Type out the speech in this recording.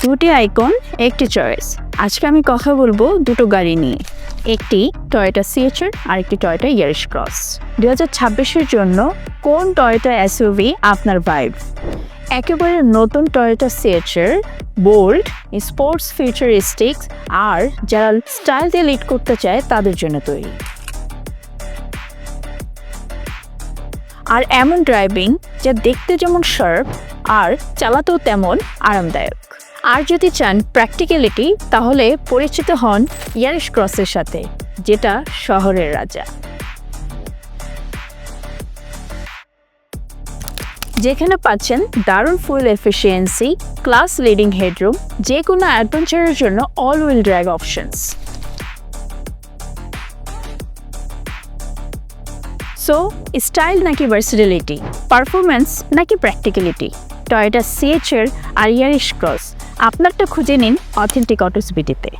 দুটি আইকন একটি চয়েস। আজকে আমি কথা বলবো দুটো গাড়ি নিয়ে, একটি টয়োটা সিএচআর আর একটি টয়োটা ইয়ারিশ ক্রস। 2026-এর জন্য কোন টয়োটা এসইউভি আপনার ভাইব? একেবারে নতুন টয়োটা সিএচআর, বোল্ড স্পোর্টস ফিউচারিস্টিক্স আর যারা স্টাইল দিয়ে লিড করতে চায় তাদের জন্য তৈরি। আর এমন ড্রাইভিং যা দেখতে যেমন শার্প আর চালাতেও তেমন আরামদায়ক। আর যদি চান প্র্যাকটিক্যালিটি, তাহলে পরিচিত হন ইয়ারিশ ক্রসের সাথে, যেটা শহরের রাজা। যেখানে পাচ্ছেন দারুণ fuel efficiency, class leading headroom, যে কোনো অ্যাডভেঞ্চারের জন্য all wheel drive options. So style নাকি ভার্সিটিলিটি, পারফরমেন্স নাকি প্র্যাকটিক্যালিটি, টয়োটা সিএচআর আর ইয়ারিশ ক্রস, আপনারটা খুঁজে নিন অথেন্টিক অটোস বিডিতে।